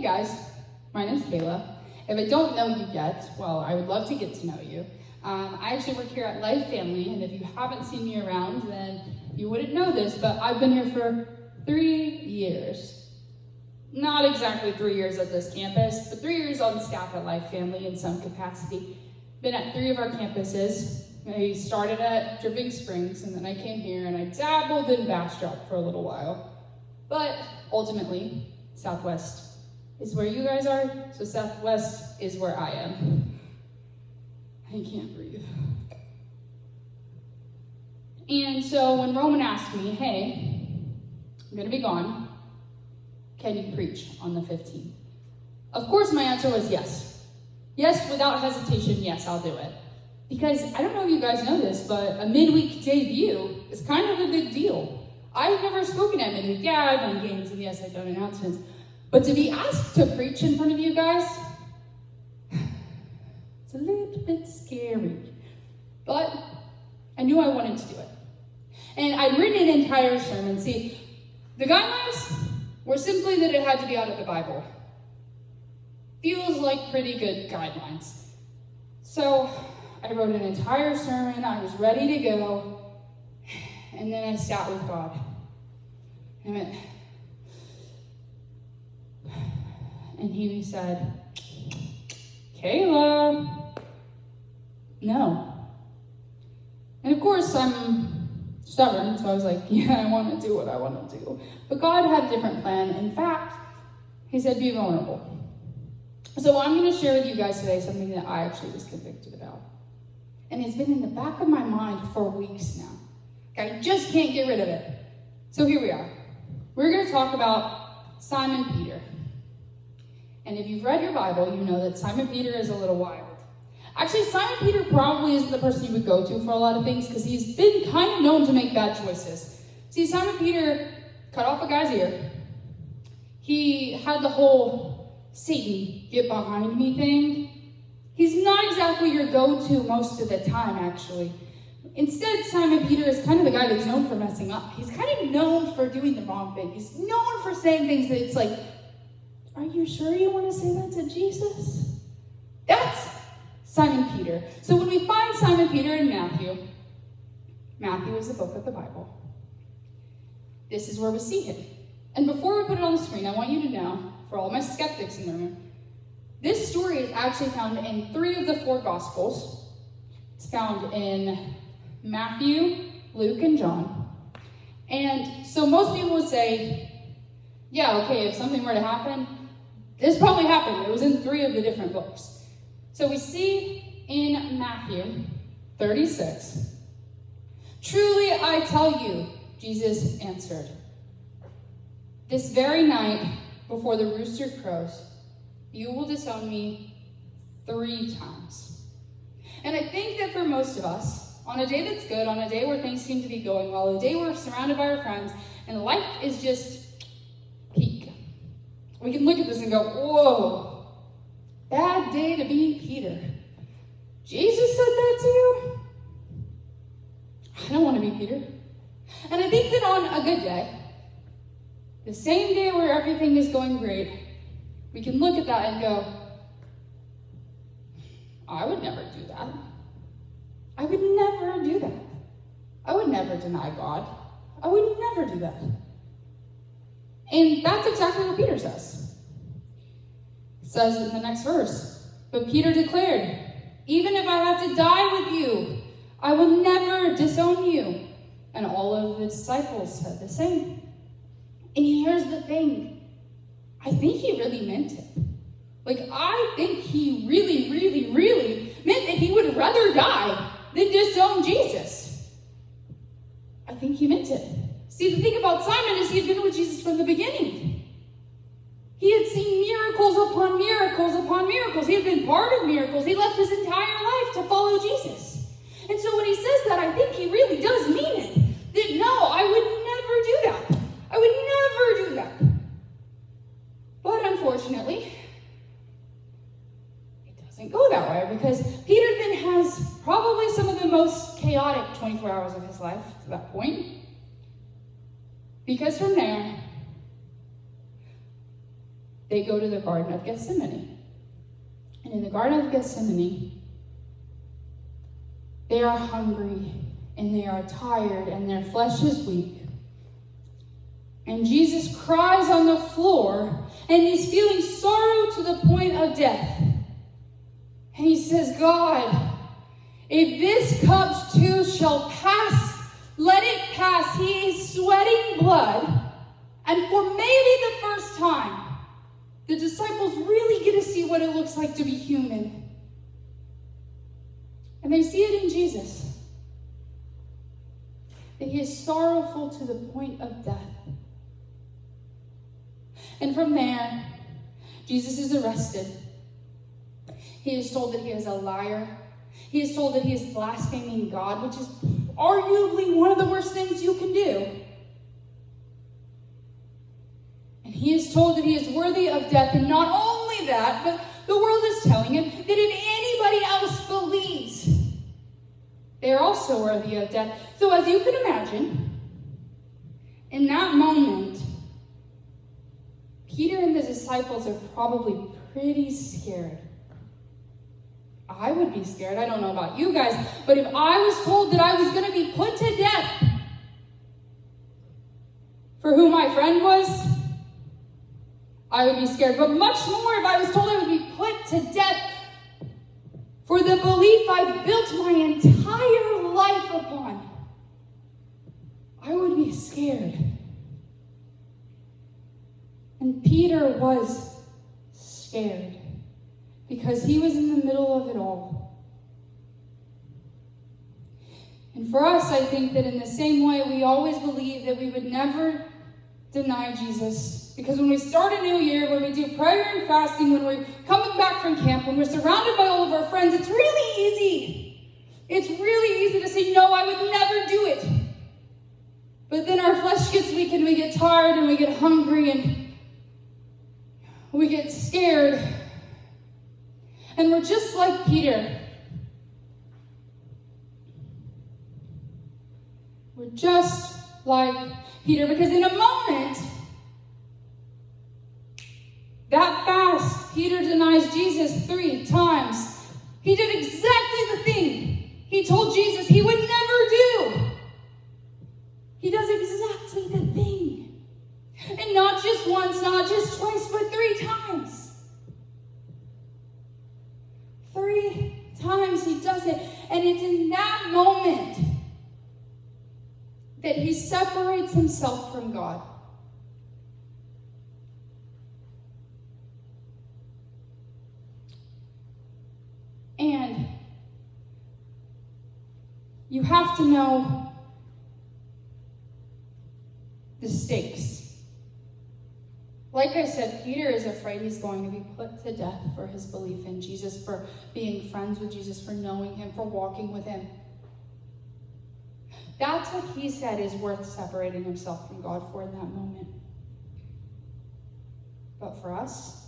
Hey guys, my name's Kayla. If I don't know you yet, well, I would love to get to know you. I actually work here at Life Family, and if you haven't seen me around, then you wouldn't know this, but I've been here for 3 years. Not exactly 3 years at this campus, but 3 years on staff at Life Family in some capacity. Been at 3 of our campuses. I started at Dripping Springs, and then I came here, and I dabbled in Bastrop for a little while. But ultimately, Southwest is where you guys are, so Southwest is where I am. I can't breathe. And so when Roman asked me, hey, I'm gonna be gone, can you preach on the 15th? Of course my answer was yes. Yes, without hesitation, yes, I'll do it. Because I don't know if you guys know this, but a midweek debut is kind of a big deal. I've never spoken at midweek. Yeah, I've done games, and yes, I've done announcements. But to be asked to preach in front of you guys, it's a little bit scary. But I knew I wanted to do it. And I'd written an entire sermon. See, the guidelines were simply that it had to be out of the Bible. Feels like pretty good guidelines. So I wrote an entire sermon. I was ready to go. And then I sat with God. I went, and he said, Kayla, no. And of course, I'm stubborn, so I was like, yeah, I want to do what I want to do. But God had a different plan. In fact, he said, be vulnerable. So I'm going to share with you guys today something that I actually was convicted about. And it's been in the back of my mind for weeks now. I just can't get rid of it. So here we are. We're going to talk about Simon Peter. And if you've read your Bible, you know that Simon Peter is a little wild. Actually, Simon Peter probably isn't the person you would go to for a lot of things because he's been kind of known to make bad choices. See, Simon Peter cut off a guy's ear. He had the whole Satan get behind me thing. He's not exactly your go-to most of the time, actually. Instead, Simon Peter is kind of the guy that's known for messing up. He's kind of known for doing the wrong thing. He's known for saying things that it's like, are you sure you want to say that to Jesus? That's Simon Peter. So when we find Simon Peter in Matthew is the book of the Bible. This is where we see him. And before we put it on the screen, I want you to know, for all my skeptics in the room, this story is actually found in 3 of the 4 Gospels. It's found in Matthew, Luke, and John. And so most people would say, yeah, okay, if something were to happen, this probably happened. It was in 3 of the different books. So we see in Matthew 36, truly I tell you, Jesus answered, this very night before the rooster crows, you will disown me 3 times. And I think that for most of us, on a day that's good, on a day where things seem to be going well, a day where we're surrounded by our friends, and life is just peak, we can look at this and go, whoa, bad day to be Peter. Jesus said that to you? I don't want to be Peter. And I think that on a good day, the same day where everything is going great, we can look at that and go, I would never do that. I would never do that. I would never deny God. I would never do that. And that's exactly what Peter says. It says in the next verse, but Peter declared, even if I have to die with you, I will never disown you. And all of the disciples said the same. And here's the thing. I think he really meant it. Like, I think he really, really, really meant that he would rather die than disown Jesus. I think he meant it. See, the thing about Simon is he had been with Jesus from the beginning. He had seen miracles upon miracles upon miracles. He had been part of miracles. He left his entire life to follow Jesus. And so when he says that, I think he really does mean it. That no, I would never do that. I would never do that. But unfortunately, it doesn't go that way because Peter then has probably some of the most chaotic 24 hours of his life to that point. Because from there, they go to the Garden of Gethsemane. And in the Garden of Gethsemane, they are hungry and they are tired and their flesh is weak. And Jesus cries on the floor and he's feeling sorrow to the point of death. And he says, God, if this cup too shall pass, let it pass. He is sweating blood. And for maybe the first time, the disciples really get to see what it looks like to be human. And they see it in Jesus. That he is sorrowful to the point of death. And from there, Jesus is arrested. He is told that he is a liar. He is told that he is blaspheming God, which is arguably one of the worst things you can do. And he is told that he is worthy of death. And not only that, but the world is telling him that if anybody else believes, they are also worthy of death. So as you can imagine, in that moment, Peter and the disciples are probably pretty scared. I would be scared. I don't know about you guys, but if I was told that I was going to be put to death for who my friend was, I would be scared. But much more if I was told I would be put to death for the belief I've built my entire life upon, I would be scared. And Peter was scared because he was in the middle of it all. And for us, I think that in the same way, we always believe that we would never deny Jesus. Because when we start a new year, when we do prayer and fasting, when we're coming back from camp, when we're surrounded by all of our friends, it's really easy. It's really easy to say, no, I would never do it. But then our flesh gets weak and we get tired and we get hungry and we get scared. And we're just like Peter. We're just like Peter, because in a moment, that fast, Peter denies Jesus 3 times. He did exactly the thing he told Jesus he would never do. He does exactly the thing. And not just once, not just twice, but 3 times. 3 times he does it. And it's in that moment that he separates himself from God. And you have to know the stakes. Like I said, Peter is afraid he's going to be put to death for his belief in Jesus, for being friends with Jesus, for knowing him, for walking with him. That's what he said is worth separating himself from God for in that moment. But for us,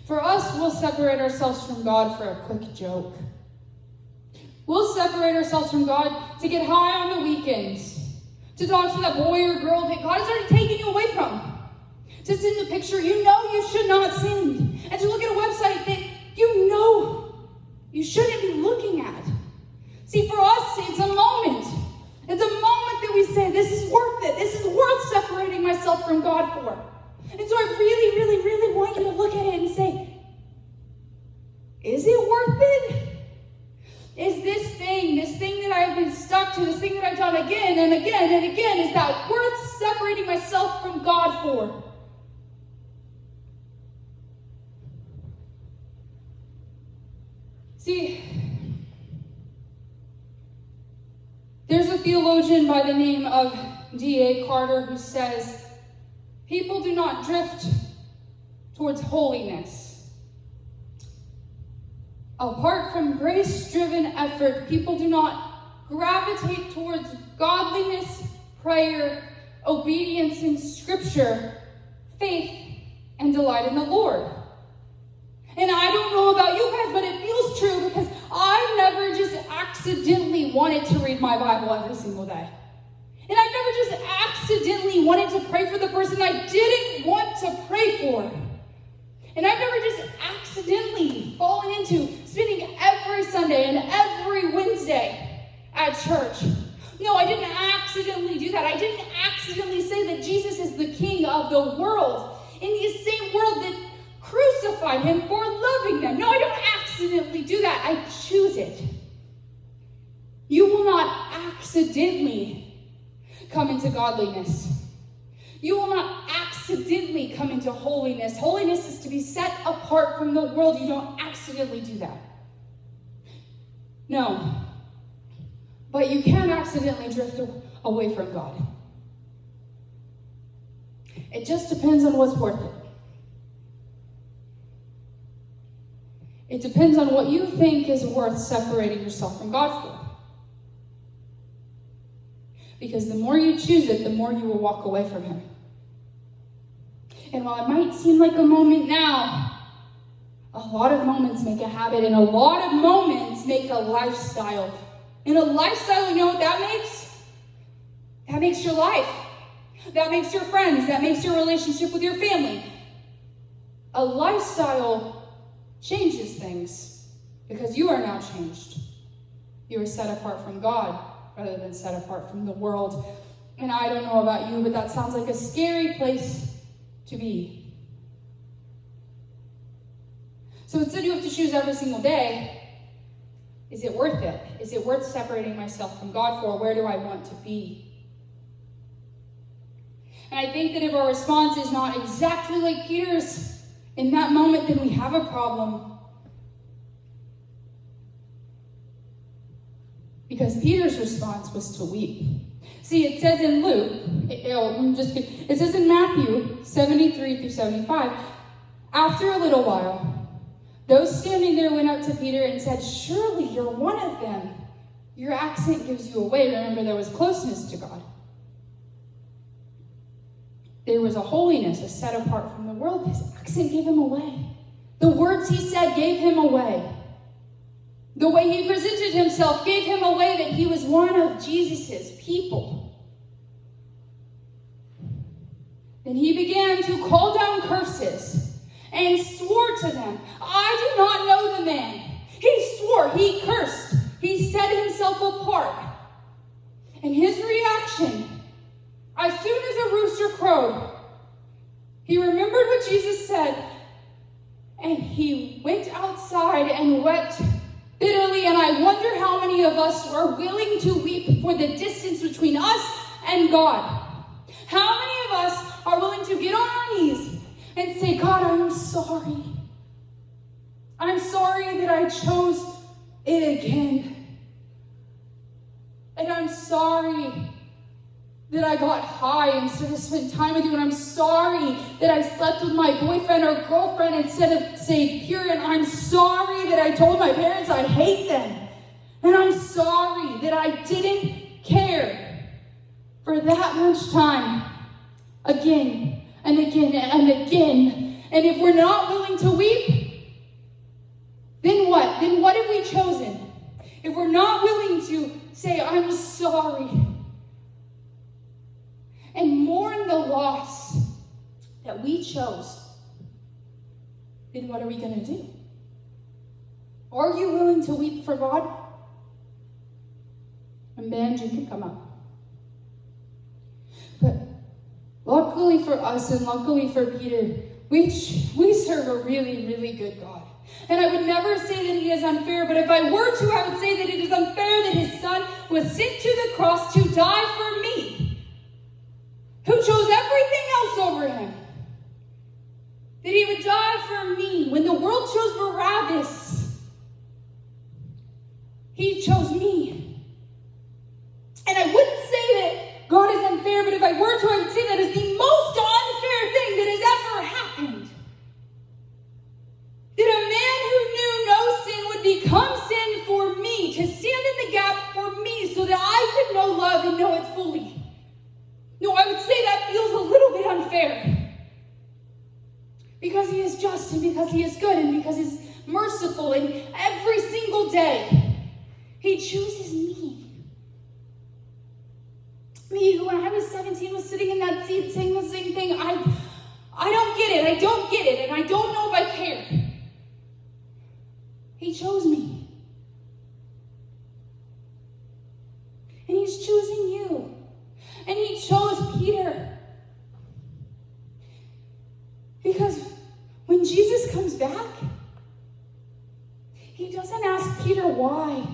we'll separate ourselves from God for a quick joke. We'll separate ourselves from God to get high on the weekends, to talk to that boy or girl that God has already taken you away from, to send a picture you know you should not send, and to look at a website that you know you shouldn't be looking at. See, for us, it's a moment. It's a moment that we say, this is worth it. This is worth separating myself from God for. And so I really, really, really want you to look at it and say, is it worth it? Is this thing that I have been stuck to, this thing that I've done again and again and again, is that worth separating myself from God for? See, there's a theologian by the name of D.A. Carter who says, people do not drift towards holiness. Apart from grace-driven effort, people do not gravitate towards godliness, prayer, obedience in Scripture, faith, and delight in the Lord. And I don't know about you guys, but it feels true because I never just accidentally wanted to read my Bible every single day. And I never just accidentally wanted to pray for the person I didn't want to pray for. And I've never just accidentally fallen into spending every Sunday and every Wednesday at church. No, I didn't accidentally do that. I didn't accidentally say that Jesus is the king of the world, in the same world that crucified him for loving them. No, I don't accidentally do that. I choose it. You will not accidentally come into godliness. You will not accidentally come into holiness. Holiness is to be set apart from the world. You don't accidentally do that. No. But you can accidentally drift away from God. It just depends on what's worth it. It depends on what you think is worth separating yourself from God for. Because the more you choose it, the more you will walk away from him. And while it might seem like a moment now, a lot of moments make a habit, and a lot of moments make a lifestyle. And a lifestyle, you know what that makes? That makes your life. That makes your friends. That makes your relationship with your family. A lifestyle changes things because you are now changed. You are set apart from God rather than set apart from the world. And I don't know about you, but that sounds like a scary place to be. So instead you have to choose every single day, is it worth it? Is it worth separating myself from God for? Where do I want to be? And I think that if our response is not exactly like Peter's in that moment, then we have a problem. Because Peter's response was to weep. See, it says in it says in Matthew 73 through 75, after a little while, those standing there went up to Peter and said, surely you're one of them. Your accent gives you away. Remember, there was closeness to God. There was a holiness, a set apart from the world. His accent gave him away. The words he said gave him away. The way he presented himself gave him away that he was one of Jesus's people. Then he began to call down curses and swore to them, I do not know the man. He swore, he cursed, he set himself apart. And his reaction, as soon as a rooster crowed, he remembered what Jesus said, and he went outside and wept bitterly. And I wonder how many of us are willing to weep for the distance between us and God. How many of us are willing to get on our knees and say, God, I'm sorry. I'm sorry that I chose it again. And I'm sorry that I got high instead of spend time with you. And I'm sorry that I slept with my boyfriend or girlfriend instead of saying pure. And I'm sorry that I told my parents I hate them. And I'm sorry that I didn't care for that much time. Again and again and again. And if we're not willing to weep, then what? Then what have we chosen? If we're not willing to say, I'm sorry, and mourn the loss that we chose, then what are we going to do? Are you willing to weep for God? And Ben, you can come up. But luckily for us and luckily for Peter, we serve a really, really good God. And I would never say that he is unfair, but if I were to, I would say that it is unfair that his son was sent to the cross to die for me, who chose everything else over him. That he would die for me. When the world chose Barabbas, he chose me. And I wouldn't say that God is unfair, but if I were to, I would say that is the most unfair thing that has ever happened. That a man who knew no sin would become sin for me, to stand in the gap for me so that I could know love and know it fully. No, I would say that feels a little bit unfair. Because he is just, and because he is good, and because he's merciful, and every single day he chooses me. Me, who when I was 17 was sitting in that seat saying the same thing. I don't get it. I don't get it. And I don't know if I He chose me. And he's choosing you. And he chose Peter. Because when Jesus comes back, he doesn't ask Peter why.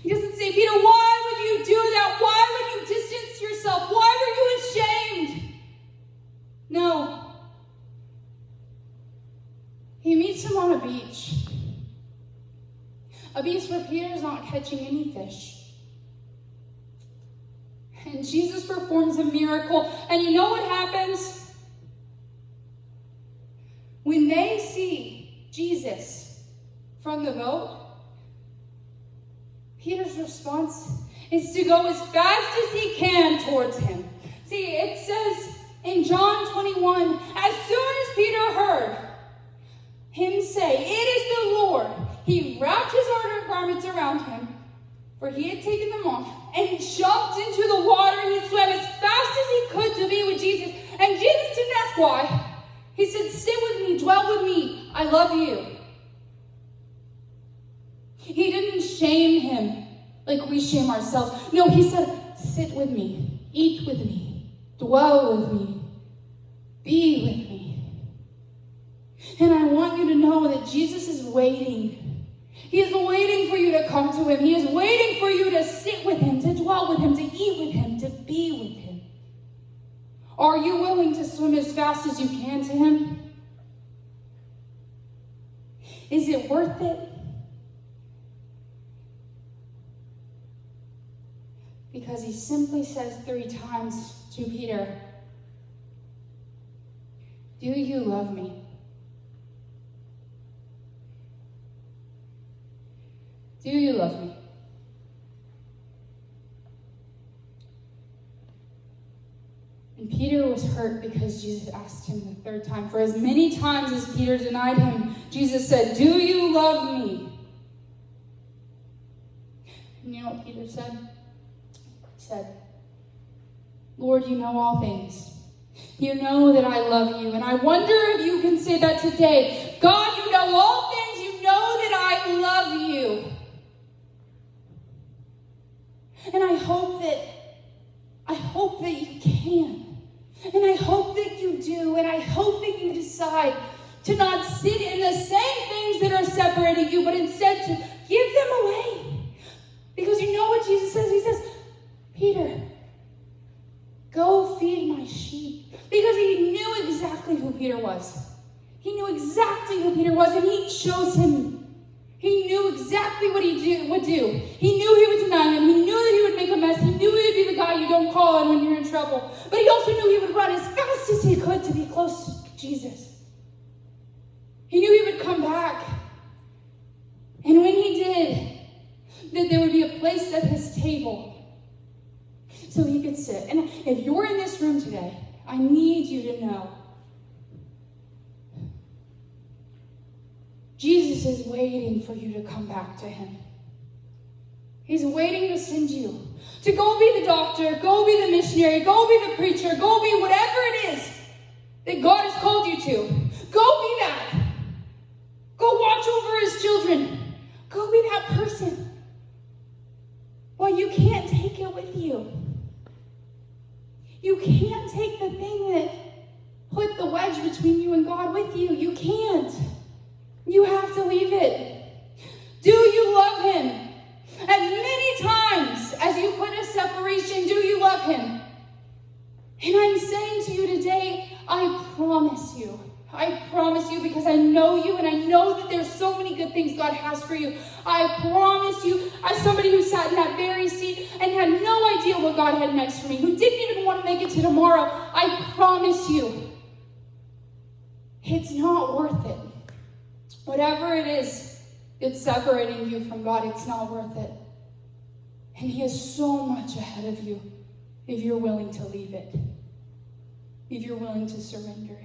He doesn't say, Peter, why would you do that? Why would you distance yourself? Why were you ashamed? No. He meets him on a beach. A beach where Peter's not catching any fish. And Jesus performs a miracle. And you know what happens? When they see Jesus from the boat, Peter's response is to go as fast as he can towards him. See, it says in John 21, as soon as Peter heard him say, it is the Lord, he wrapped his outer garments around him, for he had taken them off, and jumped into the water. He swam as fast as he could to be with Jesus. And Jesus didn't ask why. He said, sit with me, dwell with me, I love you. He didn't shame him like we shame ourselves. No, he said, sit with me, eat with me, dwell with me, be with me. And I want you to know that Jesus is waiting. He is waiting for you to come to him. He is waiting for you to sit with him, to dwell with him, to eat with him, to be with him. Are you willing to swim as fast as you can to him? Is it worth it? Because he simply says 3 times to Peter, do you love me? Do you love me? And Peter was hurt because Jesus asked him the 3rd time. For as many times as Peter denied him, Jesus said, do you love me? And you know what Peter said? He said, Lord, you know all things. You know that I love you. And I wonder if you can say that today. God, you know all things. You know that I love you. And I hope that you can. And I hope that you do. And I hope that you decide to not sit in the same things that are separating you, but instead to give them away. Because you know what Jesus says? He says, Peter, go feed my sheep. Because he knew exactly who Peter was. He knew exactly who Peter was, and he chose him. He knew exactly what he would do. He knew he would deny him. He knew that he would make a mess. He knew he would be the guy you don't call on when you're in trouble. But he also knew he would run as fast as he could to be close to Jesus. He knew he would come back. And when he did, that there would be a place at his table so he could sit. And if you're in this room today, I need you to know Jesus is waiting for you to come back to him. He's waiting to send you to go be the doctor, go be the missionary, go be the preacher, go be whatever it is that God has called you to. Go be that. Go watch over his children. Go be that person. Well, you can't take it with you. You can't take the thing that put the wedge between you and God with you. You can't. You have to leave it. Do you love him? As many times as you put a separation, do you love him? And I'm saying to you today, I promise you, because I know you and I know that there's so many good things God has for you. I promise you, as somebody who sat in that very seat and had no idea what God had next for me, who didn't even want to make it to tomorrow, I promise you, it's not worth it. Whatever it is that's separating you from God, it's not worth it. And he is so much ahead of you if you're willing to leave it, if you're willing to surrender.